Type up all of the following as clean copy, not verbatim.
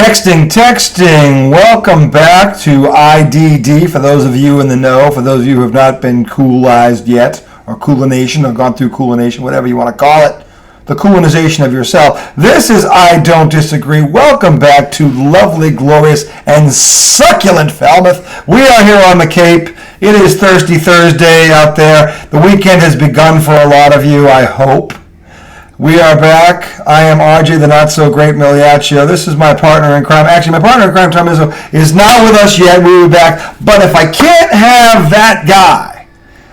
Texting. Welcome back to IDD. For those of you in the know, for those of you who have not been coolized yet, or coolination, or gone through coolination, whatever you want to call it, the coolinization of yourself. This is I Don't Disagree. Welcome back to lovely, glorious, and succulent Falmouth. We are here on the Cape. It is Thirsty Thursday out there. The weekend has begun for a lot of you, I hope. We are back. I am RJ, the not-so-great Miliaccio. This is my partner in crime. Actually, my partner in crime, Tom Izzo, is not with us yet. We'll be back. But if I can't have that guy,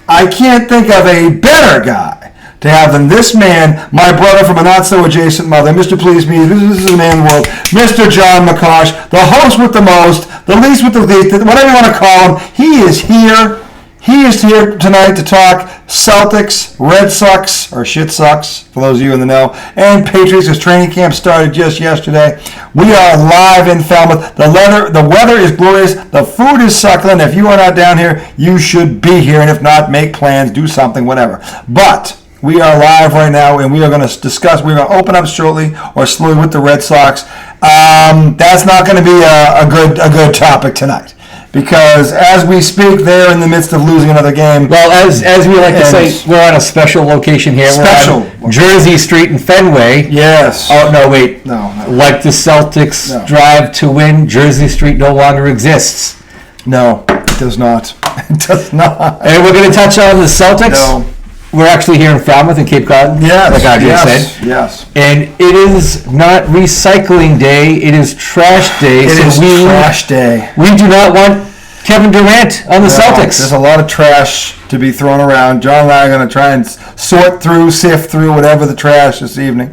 I can't think of a better guy to have than this man, my brother from a not-so-adjacent mother. Mr. Please Me, this is the man in the world, Mr. John McCosh, the host with the most, the least with the least, whatever you want to call him. He is here. He is here tonight to talk Celtics, Red Sox, or shit Sox, for those of you in the know, and Patriots, as training camp started just yesterday. We are live in Falmouth. The weather is glorious. The food is succulent. If you are not down here, you should be here. And if not, make plans, do something, whatever. But we are live right now, and we are going to discuss, we're going to open up shortly or slowly with the Red Sox. That's not going to be a good topic tonight. Because as we speak, they're in the midst of losing another game. Well, as we like to say, we're on a special location here. We're on Jersey Street in Fenway. Yes. Oh, no, wait. No. Like the Celtics drive to win, Jersey Street no longer exists. No, it does not. It does not. And we're going to touch on the Celtics. No. We're actually here in Falmouth and Cape Cod. Yes. Like RJ said. Yes. And it is not recycling day. It is trash day. It is trash day. We do not want Kevin Durant on the Celtics. There's a lot of trash to be thrown around. John and I are going to try and sift through whatever the trash this evening.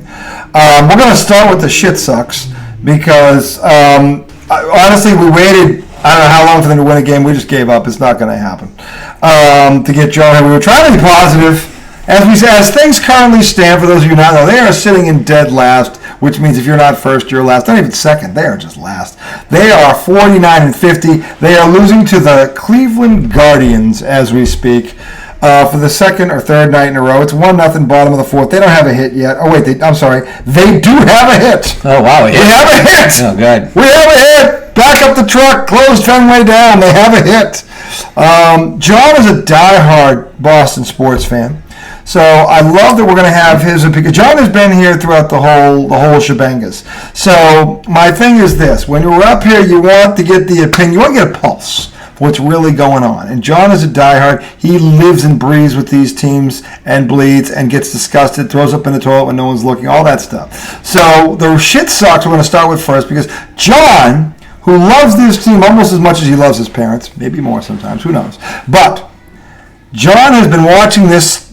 We're going to start with the shit sucks because honestly, we waited, I don't know how long for them to win a game. We just gave up. It's not going to happen. To get John here, we were trying to be positive. As things currently stand, for those of you who not know, they are sitting in dead last, which means if you're not first, you're last. Not even second. They are just last. They are 49-50. They are losing to the Cleveland Guardians as we speak for the second or third night in a row. It's 1-0 bottom of the fourth. They don't have a hit yet. Oh, wait. I'm sorry. They do have a hit. Oh, wow. They have a hit. Oh, good. We have a hit. Back up the truck. Close Fenway down. They have a hit. John is a diehard Boston sports fan. So I love that we're going to have his opinion. John has been here throughout the whole shebangas. So my thing is this: when you're up here, you want to get the opinion. You want to get a pulse for what's really going on. And John is a diehard. He lives and breathes with these teams and bleeds and gets disgusted, throws up in the toilet when no one's looking, all that stuff. So the shit sucks. We're going to start with first because John, who loves this team almost as much as he loves his parents, maybe more sometimes, who knows. But John has been watching this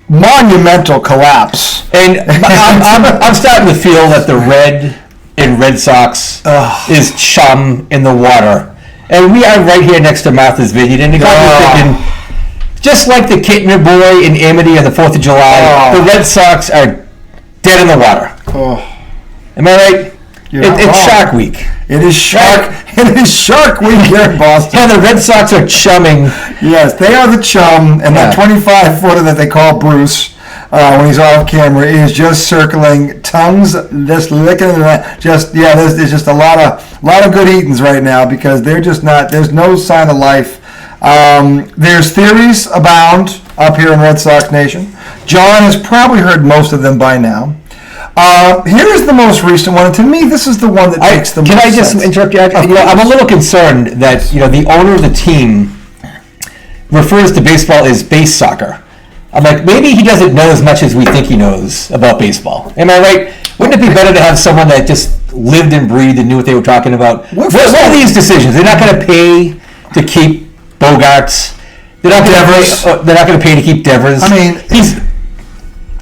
monumental collapse, and I'm starting to feel that the Red Sox is chum in the water, and we are right here next to Martha's Vineyard, and the guy was thinking, just like the Kittner boy in Amity on the 4th of July, the Red Sox are dead in the water. Am I right? It's Shark Week. It is Shark Week here in Boston. And the Red Sox are chumming. Yes, they are the chum, and that 25-footer that they call Bruce when he's off camera is just circling, tongues just licking. There's just a lot of good eatings right now because they're just not. There's no sign of life. There's theories abound up here in Red Sox Nation. John has probably heard most of them by now. Here is the most recent one, and to me, this is the one that makes the most sense. Can I just interrupt you? I'm a little concerned that the owner of the team refers to baseball as base soccer. I'm like, maybe he doesn't know as much as we think he knows about baseball. Am I right? Wouldn't it be better to have someone that just lived and breathed and knew what they were talking about? What are these decisions? They're not going to pay to keep Bogarts. They're not going to pay to keep Devers. I mean,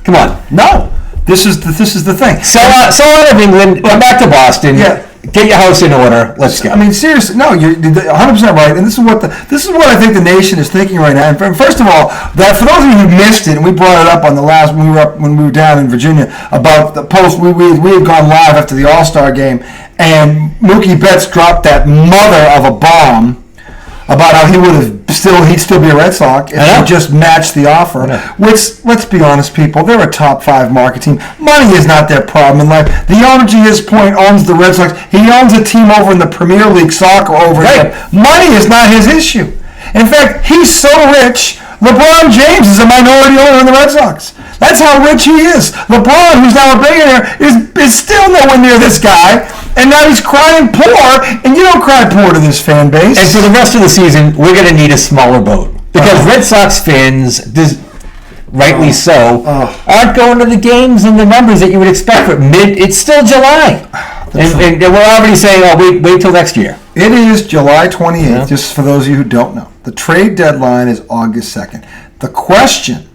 come on. No. This is the thing. Sell out of England, come back to Boston. Yeah. Get your house in order. Let's go. I mean, seriously, no, you're 100% right, and this is what I think the nation is thinking right now. And first of all, that for those of you who missed it, and we brought it up on the last when we were down in Virginia about the post. We had gone live after the All-Star game, and Mookie Betts dropped that mother of a bomb about how he'd still be a Red Sox if he just matched the offer. Which, let's be honest, people, they're a top 5 market team. Money is not their problem in life. The owner, to his point, owns the Red Sox. He owns a team over in the Premier League soccer over there. Money is not his issue. In fact, he's so rich, LeBron James is a minority owner in the Red Sox. That's how rich he is. LeBron, who's now a billionaire, is still nowhere near this guy, and now he's crying poor, and you don't cry poor to this fan base. And for the rest of the season, we're going to need a smaller boat. Because Red Sox fans, rightly so, aren't going to the games and the numbers that you would expect for it's still July. And we're already saying, wait till next year. It is July 28th, just for those of you who don't know. The trade deadline is August 2nd. The question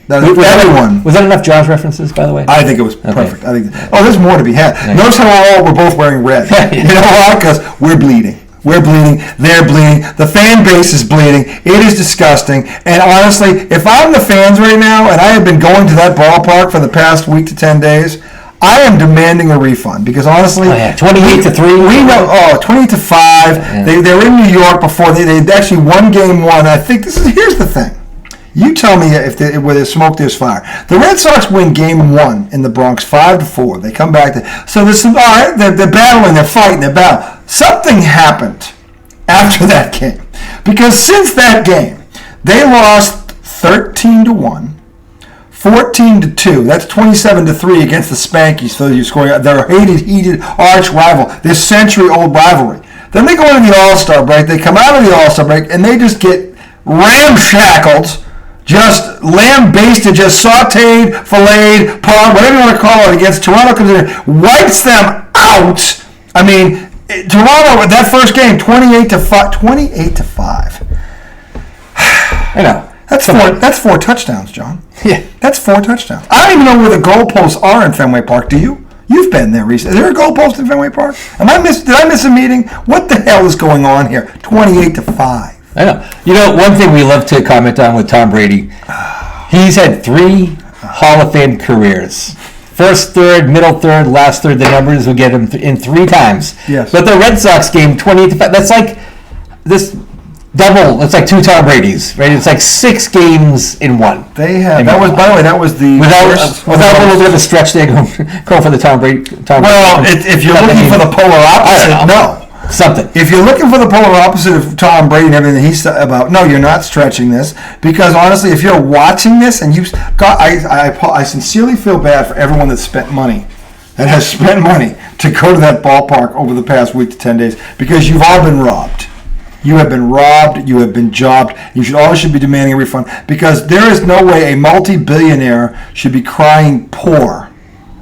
that everyone... Was that enough Jaws references, by the way? I think it was perfect. I think. There's more to be had. Okay. Notice how we're both wearing red. You know why? Because we're bleeding. We're bleeding. They're bleeding. The fan base is bleeding. It is disgusting. And honestly, if I'm the fans right now, and I have been going to that ballpark for the past week to 10 days... I am demanding a refund because honestly, 28-3. We know 28-5. Yeah. They were in New York before they actually won game 1. I think here's the thing. You tell me where there's smoke, there's fire. The Red Sox win game 1 in the Bronx 5-4. They come back so there's some they're battling, they're fighting, they're battling. Something happened after that game because since that game they lost 13-1. 14-2. That's 27-3 against the Spankies. So you're scoring their heated arch rival, this century-old rivalry. Then they go into the All-Star break. They come out of the All-Star break and they just get ramshackled, just lambasted, just sautéed, filleted, parred, whatever you want to call it, against Toronto. Comes in, wipes them out. I mean, Toronto that first game, 28-5. 28-5. I know. That's 4 touchdowns, John. Yeah. That's 4 touchdowns. I don't even know where the goalposts are in Fenway Park. Do you? You've been there recently. Is there a goalpost in Fenway Park? Did I miss a meeting? What the hell is going on here? 28-5. I know. You know, one thing we love to comment on with Tom Brady, he's had 3 Hall of Fame careers. First third, middle third, last third. The numbers will get him in 3 times. Yes. But the Red Sox game, 28-5. That's like this. Double. It's like 2 Tom Brady's, right? It's like 6 games in 1. They have. That was, by the way, that was the without a little bit of a stretch there going for the Tom Brady. If you're looking for the polar opposite, no. Something. If you're looking for the polar opposite of Tom Brady and everything he's about, no, you're not stretching this because honestly, if you're watching this and I sincerely feel bad for everyone that spent money. That has spent money to go to that ballpark over the past week to 10 days because you've all been robbed. You have been robbed. You have been jobbed. You should be demanding a refund because there is no way a multi-billionaire should be crying poor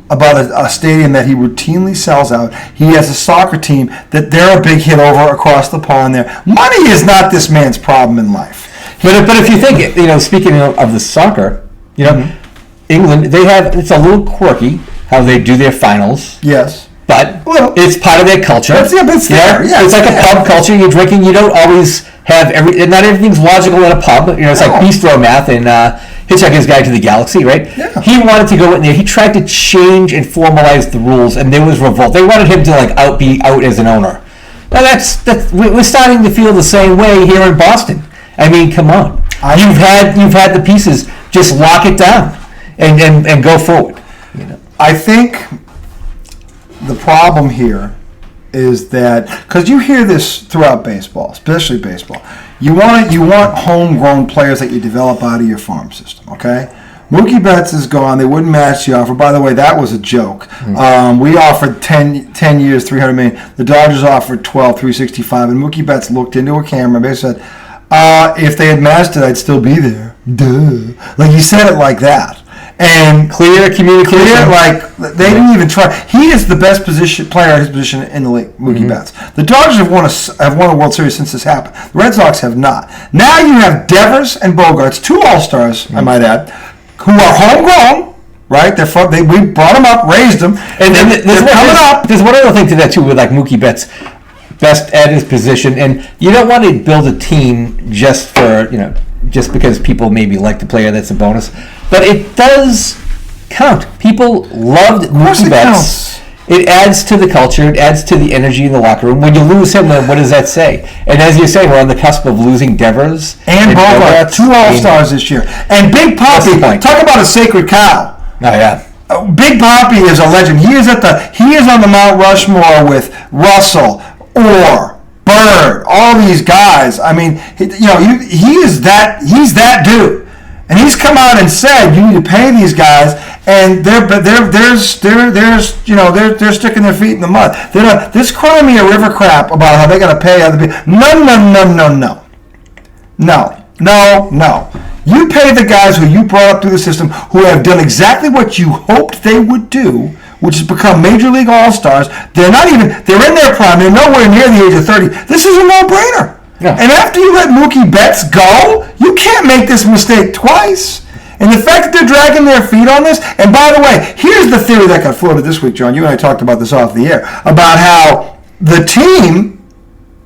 about a stadium that he routinely sells out. He has a soccer team that they're a big hit over across the pond there. Money is not this man's problem in life. But if you think, speaking of the soccer, England, it's a little quirky how they do their finals. Yes. But it's part of their culture. It's there. Yeah, it's like a pub culture. You're drinking. You don't always have not everything's logical in a pub. It's like bistro math in Hitchhiker's Guide to the Galaxy, right? Yeah. He wanted to go in there. He tried to change and formalize the rules, and there was revolt. They wanted him to be out as an owner. Now we're starting to feel the same way here in Boston. I mean, come on. You've had the pieces. Just lock it down and go forward. I think. The problem here is that because you hear this throughout baseball, especially baseball, you want homegrown players that you develop out of your farm system. Okay, Mookie Betts is gone. They wouldn't match the offer. By the way, that was a joke. Mm-hmm. We offered 10 years, $300 million. The Dodgers offered 12, $365, and Mookie Betts looked into a camera and basically said, "If they had matched it, I'd still be there." Duh, like he said it like that. And clear communication. They didn't even try. He is the best player at his position in the league, Mookie Betts. The Dodgers have won a World Series since this happened. The Red Sox have not. Now you have Devers and Bogarts, 2 All-Stars, I might add, who are homegrown, right? We brought them up, raised them, and they're coming up. There's one other thing to that too, with Mookie Betts, best at his position, and you don't want to build a team just because people maybe like the player. That's a bonus. But it does count. People loved Mookie Betts. it adds to the culture. It adds to the energy in the locker room. When you lose him, then what does that say? And as you say, we're on the cusp of losing Devers And Bogart, 2 All-Stars this year. And Big Poppy, talk about a sacred cow. Oh yeah. Big Poppy is a legend. He is on the Mount Rushmore with Russell, Orr, Bird, all these guys. I mean, he's that dude. And he's come out and said you need to pay these guys, and they're sticking their feet in the mud. They're not, this Crimea River crap about how they got to pay other people. No. You pay the guys who you brought up through the system, who have done exactly what you hoped they would do, which is become Major League All-Stars. They're in their prime. They're nowhere near the age of 30. This is a no-brainer. Yeah. And after you let Mookie Betts go, you can't make this mistake twice. And the fact that they're dragging their feet on this, and by the way, here's the theory that got floated this week, John. You and I talked about this off the air, about how the team,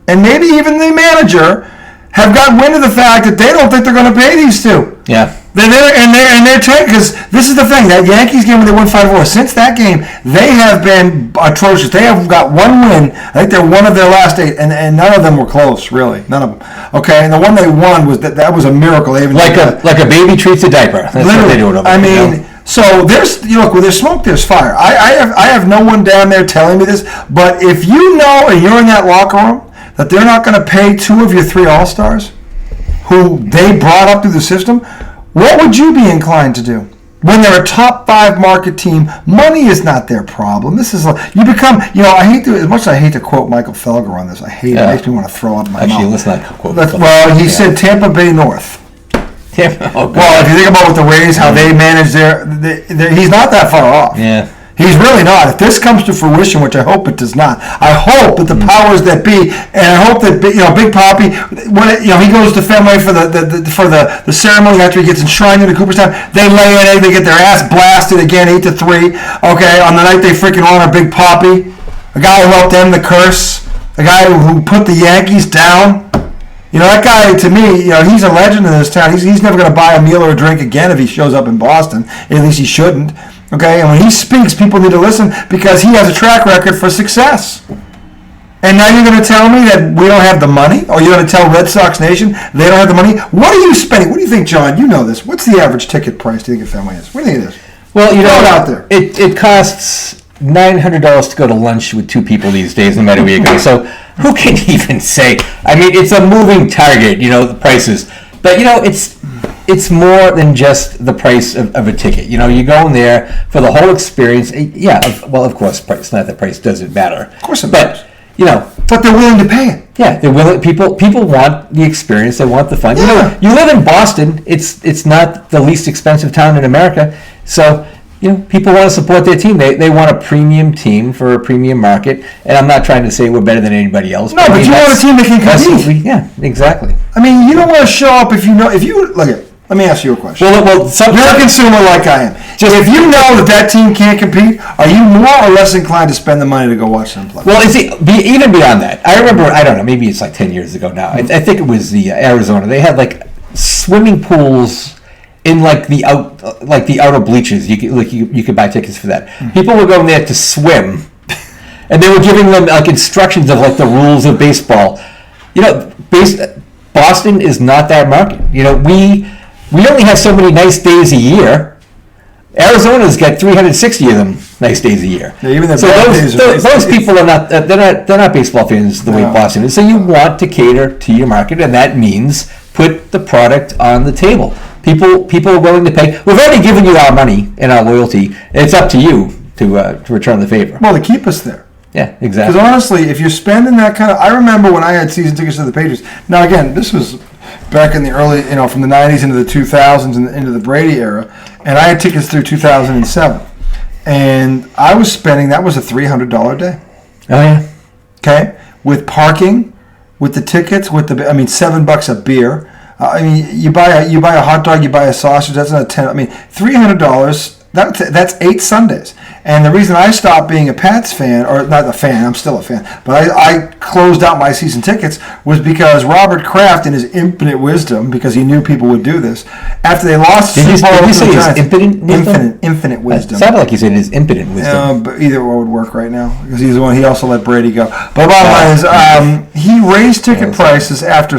and maybe even the manager, have gotten wind of the fact that they don't think they're going to pay these two. Yeah. They're tight, because this is the thing. That Yankees game where they won 5-4, since that game, they have been atrocious. They have got one win. I think they're one of their last 8, and none of them were close, really. None of them. Okay, and the one they won was that was a miracle. They even like a baby treats a diaper. That's literally, what they do over there. I mean, so there's look, where there's smoke, there's fire. I have no one down there telling me this, but if you know and you're in that locker room that they're not going to pay 2 of your 3 All-Stars who they brought up through the system, what would you be inclined to do? When they're a top 5 market team, money is not their problem. This is you become, as much as I hate to quote Michael Felger on this, I hate it. It makes me want to throw up my mouth. Actually, let's not quote. Well, he said Tampa Bay North. Well, if you think about what the Rays, how they manage he's not that far off. Yeah. He's really not. If this comes to fruition, which I hope it does not, I hope that the powers that be, and I hope that Big Poppy, when he goes to Fenway for the ceremony after he gets enshrined into Cooperstown, they lay an egg, they get their ass blasted again, 8-3. Okay, on the night they freaking honor Big Poppy, a guy who helped end the curse, a guy who put the Yankees down. That guy, to me, he's a legend in this town. He's never going to buy a meal or a drink again if he shows up in Boston. At least he shouldn't. Okay, and when he speaks, people need to listen because he has a track record for success. And now you're going to tell me that we don't have the money? Or you're going to tell Red Sox Nation they don't have the money? What are you spending? What do you think, John? You know this. What's the average ticket price, do you think, at Fenway is? What do you think it is? Well, out there. It costs $900 to go to lunch with 2 people these days, no matter where you go. So who can even say? I mean, it's a moving target, the prices. But, it's more than just the price of a ticket. You go in there for the whole experience. Yeah, of course, price, not the price doesn't matter. Of course it matters. But they're willing to pay it. Yeah, they're willing. People want the experience. They want the fun. Yeah. You live in Boston. It's not the least expensive town in America. So, people want to support their team. They want a premium team for a premium market. And I'm not trying to say we're better than anybody else. No, but you want a team that can compete. Yeah, exactly. I mean, you don't want to show up if look at. Let me ask you a question. Well, you're a consumer like I am. If you know that team can't compete, are you more or less inclined to spend the money to go watch them play? Well, even beyond that, I remember, I don't know, maybe it's like 10 years ago now. I think it was the Arizona. They had like swimming pools in like the outer bleachers. You could buy tickets for that. Mm-hmm. People were going there to swim, and they were giving them like instructions of like the rules of baseball. Boston is not that market. We only have so many nice days a year. Arizona's got 360 of them nice days a year. Yeah, even so those people are not they're not baseball fans the way Boston is. So you want to cater to your market, and that means put the product on the table. People are willing to pay. We've already given you our money and our loyalty. It's up to you to return the favor. Well, to keep us there. Yeah, exactly. Because honestly, if you're spending that kind of, I remember when I had season tickets to the Patriots. Now again, this was back in the early, from the 90s into the 2000s and into the Brady era, and I had tickets through 2007. And I was spending, that was a $300 day. Oh yeah. Okay? With parking, with the tickets, $7 a beer. You buy a hot dog, you buy a sausage, that's not $10. $300 That's 8 Sundays. And the reason I stopped being a Pats fan, or not a fan, I'm still a fan, but I closed out my season tickets was because Robert Kraft, in his infinite wisdom, because he knew people would do this, after they lost Did you say his impotent wisdom? Infinite wisdom. It sounded like you said his impotent wisdom. But either one would work right now because he's the one. He also let Brady go. But bottom line is, he raised ticket prices after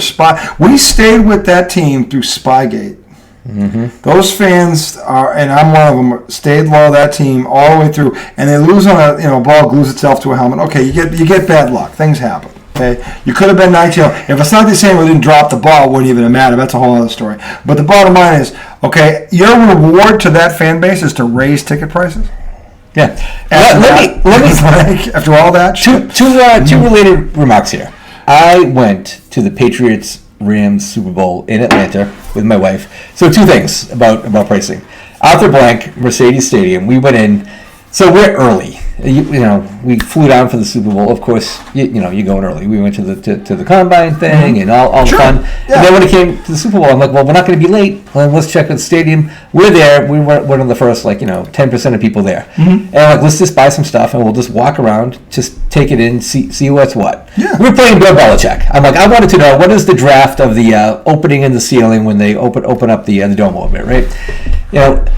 We stayed with that team through Spygate. Mm-hmm. Those fans are, and I'm one of them, stayed loyal to that team all the way through, and they lose on a ball glues itself to a helmet. Okay, you get bad luck. Things happen. Okay, you could have been 19. If it's not the same, we didn't drop the ball, it wouldn't even matter. That's a whole other story. But the bottom line is, okay, your reward to that fan base is to raise ticket prices. Yeah. Let me after all that, two related remarks here. I went to the Patriots-Rams Super Bowl in Atlanta with my wife. So 2 things about pricing. Arthur Blank, Mercedes Stadium. We went in. So we're early. We flew down for the Super Bowl. Of course, you're going early. We went to the combine thing and all the fun. Yeah. And then when it came to the Super Bowl, I'm like, well, we're not going to be late. Well, let's check out the stadium. We're there. We were one of the first, 10% of people there. Mm-hmm. And let's just buy some stuff and we'll just walk around, just take it in, see what's what. Yeah. We're playing Bill Belichick. I'm like, I wanted to know what is the draft of the opening in the ceiling when they open up the dome a little bit, right?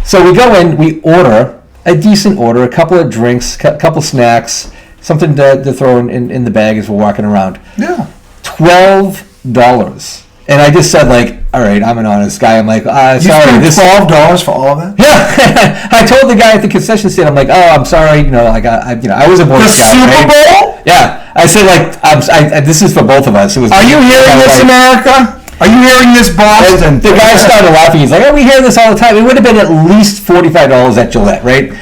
So we go in, we order a decent order, a couple of drinks, couple snacks, something to throw in the bag as we're walking around. Yeah. $12. And I just said, all right, I'm an honest guy. I'm like, sorry. You spent $12 for all of that? Yeah. I told the guy at the concession stand, I'm like, oh, I'm sorry. I was a Boy Scout. The Super Bowl? Yeah. I said, this is for both of us. Are you hearing this, America? Are you hearing this, Boston? The guy started laughing. He's like, we hear this all the time. It would have been at least $45 at Gillette, right?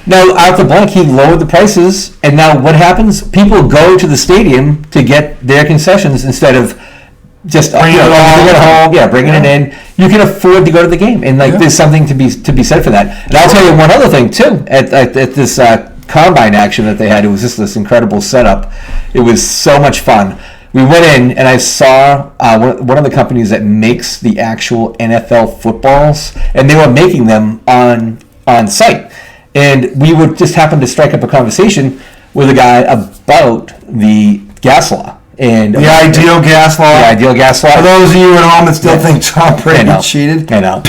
Now, Arthur Blank, he lowered the prices, and now what happens? People go to the stadium to get their concessions instead of just bringing it home. Yeah, bringing it in. You can afford to go to the game, and there's something to be said for that. And I'll tell you one other thing too. At this combine action that they had, it was just this incredible setup. It was so much fun. We went in, and I saw one of the companies that makes the actual NFL footballs, and they were making them on site. And we would just happen to strike up a conversation with a guy about the gas law. And the ideal gas law. The ideal gas law. For those of you at home that still think Tom Brady cheated. I know.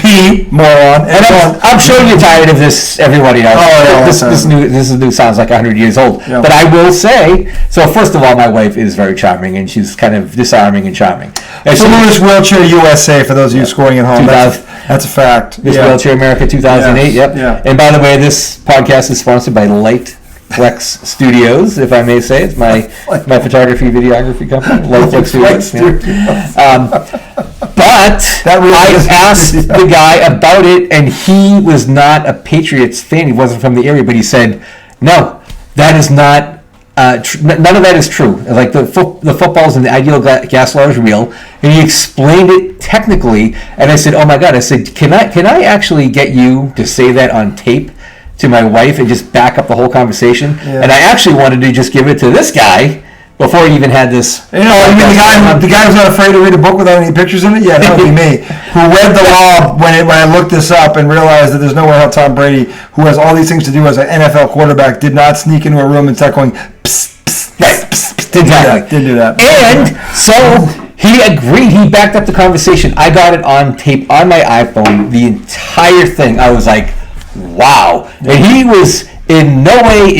Moron. And I'm sure you're tired of this, everybody else. This new sounds like 100 years old. Yeah. But I will say, so first of all, my wife is very charming, and she's kind of disarming and charming. And so Miss Wheelchair USA, for those of you scoring at home. That's a fact. Miss Wheelchair America 2008, yep. Yeah. And by the way, this podcast is sponsored by Lightflex Studios, if I may say. It's my photography, videography company, Lightflex Studios. But I asked the guy about it, and he was not a Patriots fan. He wasn't from the area, but he said, no, that is not, none of that is true. Like the footballs and the ideal gas law is real. And he explained it technically, and I said, oh my God, I said, can I actually get you to say that on tape to my wife and just back up the whole conversation? Yeah. And I actually wanted to just give it to this guy before he even had this. The guy who's not afraid to read a book without any pictures in it? Yeah, that would be me. Who read the law when I looked this up and realized that there's no way how Tom Brady, who has all these things to do as an NFL quarterback, did not sneak into a room and start going, psst, psst, psst, psst. Didn't do that. And so he agreed. He backed up the conversation. I got it on tape on my iPhone, the entire thing. I was like, wow. And he was in no way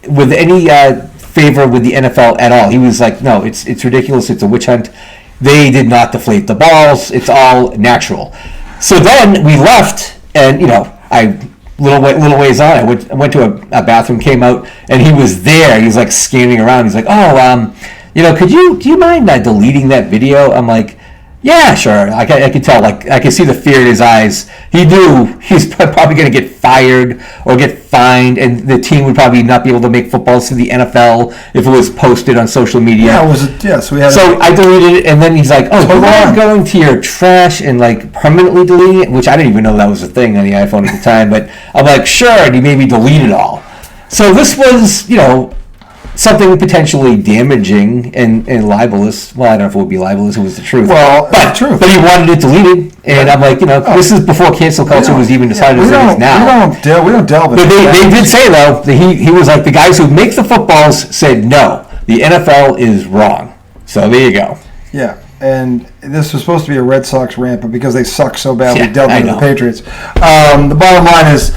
with any favor with the NFL at all. He was like, no, it's ridiculous. It's a witch hunt. They did not deflate the balls. It's all natural. So then we left, and little ways on, I went to a bathroom, came out, and he was there. He was like scanning around. He's like, oh, do you mind deleting that video? I'm like, yeah, sure. I could tell. I could see the fear in his eyes. He knew he's probably going to get fired or get fined, and the team would probably not be able to make footballs to the NFL if it was posted on social media. Yeah, So I deleted it, and then he's like, "Oh, you are going to your trash and permanently deleting it," which I didn't even know that was a thing on the iPhone at the time. But I'm like, sure, and he made me delete it all. So this was, something potentially damaging and libelous. Well, I don't know if it would be libelous. It was the truth. Well, but it's the truth. But he wanted it deleted, and I'm like, this is before cancel culture was even decided as it is now. We don't delve But into they did say though that he was like, the guys who make the footballs said no, the NFL is wrong. So there you go. Yeah, and this was supposed to be a Red Sox rant, but because they suck so badly, Yeah, dealt I into the know. Patriots. The bottom line is,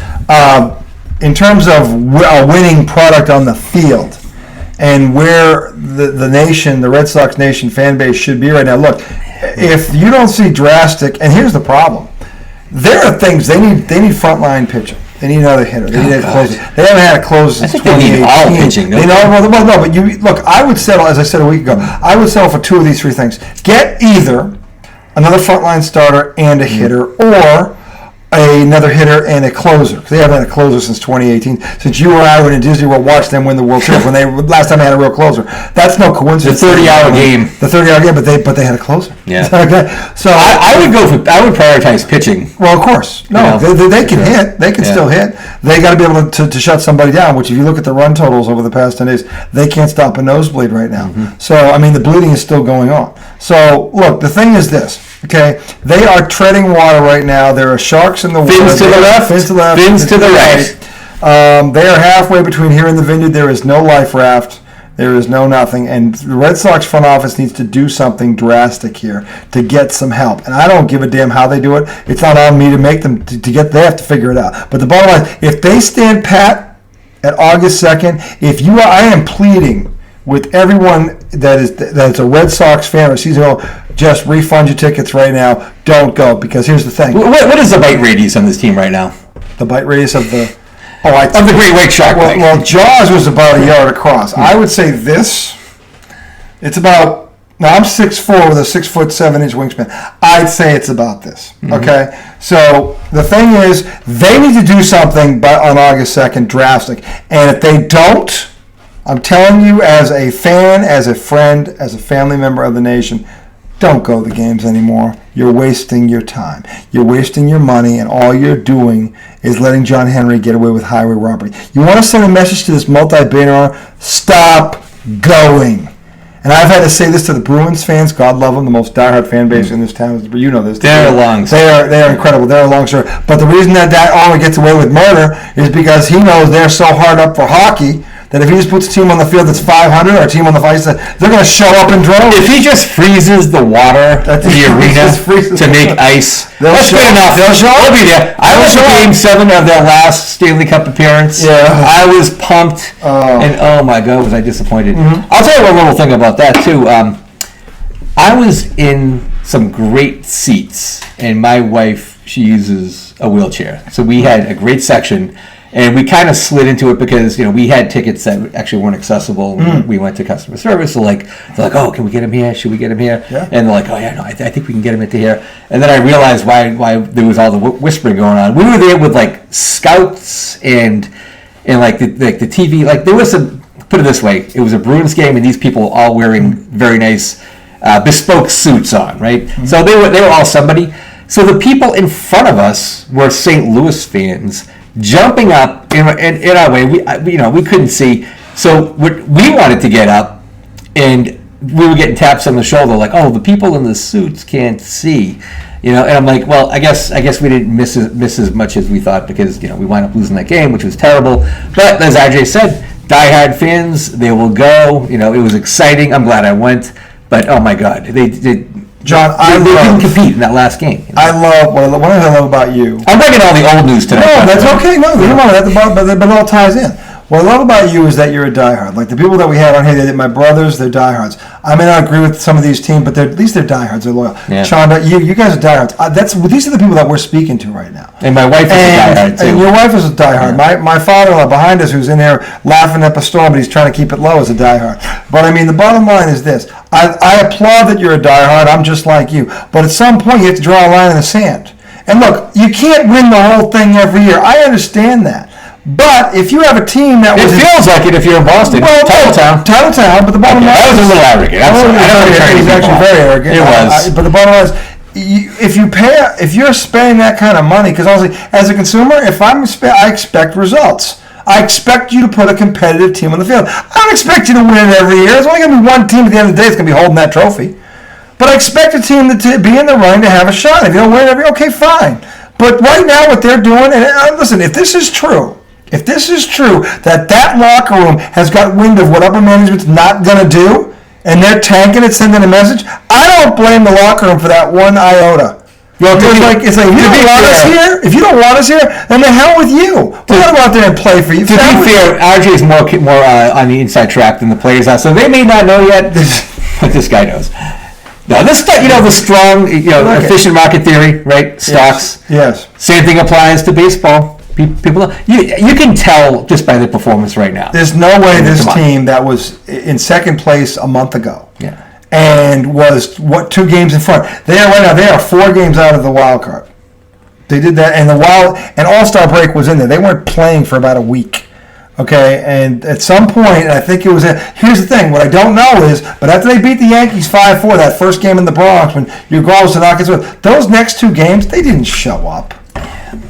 in terms of a winning product on the field, and where the nation, the Red Sox nation fan base should be right now. Look, if you don't see drastic, and here's the problem: there are things they need frontline pitching. They need another hitter. They need a closer. They haven't had a closer since 2018. I think they need all pitching. But you look. I would settle, as I said a week ago. I would settle for two of these three things: get either another frontline starter and a hitter, or another hitter and a closer. Because they haven't had a closer since 2018. Since you or I went to Disney World, watched them win the World Series when they last time they had a real closer. That's no coincidence. The 30-hour game. The 30-hour game, but they had a closer. Yeah. Okay. So I would prioritize pitching. well, of course. No, they can hit. They can still hit. They got to be able to shut somebody down, which if you look at the run totals over the past 10 days, they can't stop a nosebleed right now. Mm-hmm. So, I mean, the bleeding is still going on. So, look, the thing is this, okay? They are treading water right now. There are sharks in the water. Fins to the left. Fins to the left. Fins to the right. They are halfway between here and the Vineyard. There is no life raft. There is no nothing. And the Red Sox front office needs to do something drastic here to get some help. And I don't give a damn how they do it. It's not on me to make them to get. They have to figure it out. But the bottom line, if they stand pat at August 2nd, I am pleading with everyone that's a Red Sox fan or season, just refund your tickets right now. Don't go, because here's the thing. What is the bite radius on this team right now? The bite radius of the Of the Great White Shark. well, Jaws was about a yard across. I would say this. It's about. Now I'm 6'4" with a 6'7" wingspan. I'd say it's about this. Okay. So the thing is, they need to do something on August 2nd, drastic. And if they don't, I'm telling you, as a fan, as a friend, as a family member of the nation, don't go to the games anymore. You're wasting your time. You're wasting your money, and all you're doing is letting John Henry get away with highway robbery. You want to send a message to this multi-billionaire? Stop going. And I've had to say this to the Bruins fans. God love them, the most diehard fan base in this town. You know this. They're long. They are incredible. They're a long story. But the reason that owner gets away with murder is because he knows they're so hard up for hockey that if he just puts a team on the field that's 500 or a team on the ice, they're going to show up in droves. If he just freezes the water in the arena to make ice, that's good enough. They'll be there. I was at Game 7 of their last Stanley Cup appearance. Yeah. I was pumped, and oh my God, was I disappointed. I'll tell you one little thing about that, too. I was in some great seats, and my wife, she uses a wheelchair. So we had a great section. And we kind of slid into it because, we had tickets that actually weren't accessible. We went to customer service. So they're like, oh, can we get him here? Should we get him here? Yeah. And they're like, oh, yeah, no, I think we can get him into here. And then I realized why there was all the whispering going on. We were there with, scouts and the TV. There was put it this way, it was a Bruins game, and these people were all wearing very nice bespoke suits on, right? So they were all somebody. So the people in front of us were St. Louis fans, jumping up in our way. We couldn't see, so we wanted to get up, and we were getting taps on the shoulder, like, oh, the people in the suits can't see, and I'm like, well, I guess we didn't miss as much as we thought, because we wound up losing that game, which was terrible. But as RJ said, diehard fans, they will go. It was exciting. I'm glad I went, but oh my God, they John, they didn't compete in that last game. I love one of the things I love about you. I'm bringing all the old news tonight. No, that's okay. No, come on, but it all ties in. What I love about you is that you're a diehard. Like the people that we had on here, my brothers, they're diehards. I may not agree with some of these teams, but at least they're diehards. They're loyal. Yeah. Chanda, you guys are diehards. These are the people that we're speaking to right now. And my wife is a diehard too. And your wife is a diehard. Yeah. My father-in-law behind us, who's in there laughing up a storm, but he's trying to keep it low, is a diehard. But I mean, the bottom line is this: I applaud that you're a diehard. I'm just like you. But at some point, you have to draw a line in the sand. And look, you can't win the whole thing every year. I understand that. But if you have a team that was... It feels like it if you're in Boston. Well, Titletown, but the bottom line... That was a little arrogant. It was actually very arrogant. It was. But the bottom line is, if you're spending that kind of money, because honestly, as a consumer, I expect results. I expect you to put a competitive team on the field. I don't expect you to win every year. There's only going to be one team at the end of the day that's going to be holding that trophy. But I expect a team to be in the running to have a shot. If you don't win every, okay, fine. But right now, what they're doing, and listen, if this is true that locker room has got wind of what upper management's not going to do, and they're tanking it, sending a message, I don't blame the locker room for that one iota. It's like, if you don't want us here, then the hell with you. We're going to go out there and play for you. To be fair, RJ is more on the inside track than the players are, so they may not know yet what this guy knows. No, this stuff, the strong, efficient market theory, right? Stocks. Yes. Same thing applies to baseball. People, you can tell just by the performance right now. There's no way this team that was in second place a month ago, and was 2 games in front. They are 4 games out of the wild card. They did that, and All-Star break was in there. They weren't playing for about a week. Okay, and at some point, I think it was. Here's the thing: what I don't know is, but after they beat the Yankees 5-4, that first game in the Bronx, when your goal was to knock it, those next 2 games they didn't show up.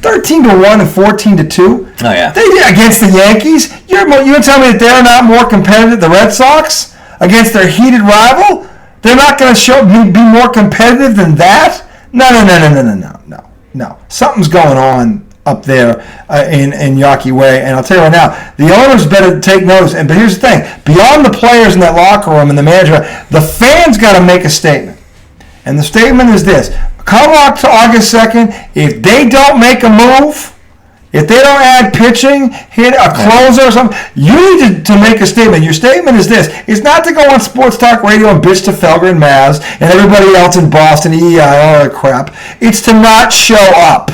13-1 and 14-2. Oh yeah, they did against the Yankees. You're going to tell me that they're not more competitive? The Red Sox against their heated rival, they're not going to be more competitive than that? No. Something's going on up there in Yawkey Way, and I'll tell you right now, the owners better take notice. But here's the thing: beyond the players in that locker room and the manager, the fans got to make a statement, and the statement is this: come August 2nd, if they don't make a move, if they don't add pitching, hit a closer or something, you need to make a statement. Your statement is this: it's not to go on sports talk radio and bitch to Felger and Mavs and everybody else in Boston, EEI, all that crap. It's to not show up.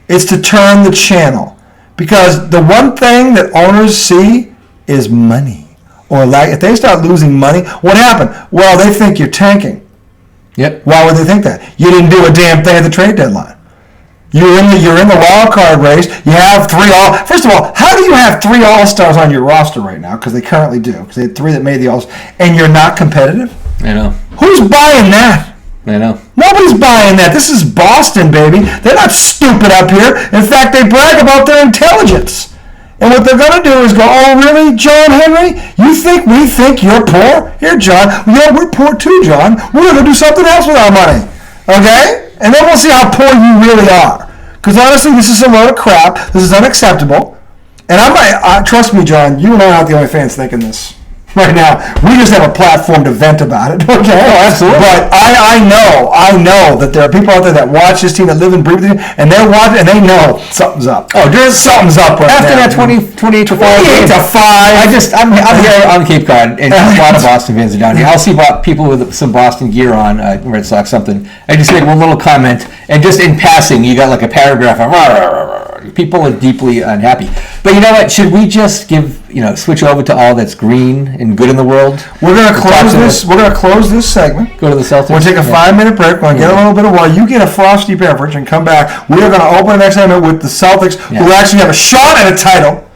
It's to turn the channel, because the one thing that owners see is money. Or if they start losing money, what happened? Well, they think you're tanking. Yep. Why would they think that? You didn't do a damn thing at the trade deadline. You're in the wild card race. You have 3 First of all, how do you have 3 All-Stars on your roster right now? Because they currently do. Because they had 3 that made the All-Stars, and you're not competitive. I know. Who's buying that? I know. Nobody's buying that. This is Boston, baby. They're not stupid up here. In fact, they brag about their intelligence. And what they're going to do is go, oh, really, John Henry? You think we think you're poor? Here, John. Yeah, we're poor too, John. We're going to do something else with our money. Okay? And then we'll see how poor you really are. Because honestly, this is a load of crap. This is unacceptable. And trust me, John, you and I are not the only fans thinking this. Right now, we just have a platform to vent about it, okay? Oh, absolutely. But I know that there are people out there that watch this team, that live and breathe it, and they're watching, and they know something's up. Oh, there's something's up right after now. After that 28 to 5. 28 to 5. I'm here on Cape Cod, and a lot of Boston fans are down here. I'll see people with some Boston gear on, Red Sox something. I just make one little comment, and just in passing, you got like a paragraph of people are deeply unhappy. But you know what? Should we just switch over to all that's green and good in the world? We're gonna close this. We're gonna close this segment. Go to the Celtics. We'll take a 5-minute break. We're gonna get a little bit of water. You get a frosty beverage and come back. We are gonna open the next segment with the Celtics, who actually have a shot at a title.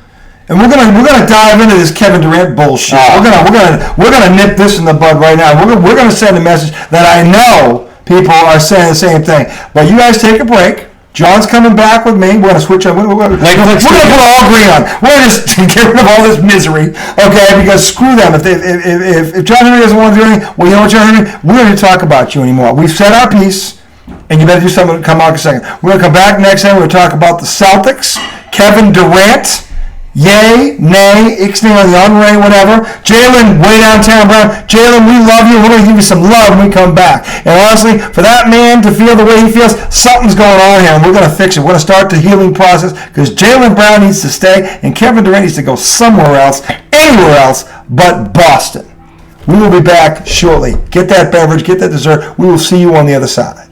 And we're gonna dive into this Kevin Durant bullshit. We're gonna nip this in the bud right now. We're gonna send a message that I know people are saying the same thing. But you guys take a break. John's coming back with me. We're going to switch on. We're going to put all green on. We're going to just get rid of all this misery, okay? Because screw them. If John Henry doesn't want to do anything, well, you know what, John Henry? We're going to talk about you anymore. We've said our piece, and you better do something to come out in a second. We're going to come back next time. We're going to talk about the Celtics, Kevin Durant, yay, nay, ixnay on the unray, whatever. Jalen, way downtown, Brown. Jalen, we love you. We're going to give you some love when we come back. And honestly, for that man to feel the way he feels, something's going on here, and we're going to fix it. We're going to start the healing process, because Jalen Brown needs to stay, and Kevin Durant needs to go somewhere else, anywhere else but Boston. We will be back shortly. Get that beverage, get that dessert. We will see you on the other side.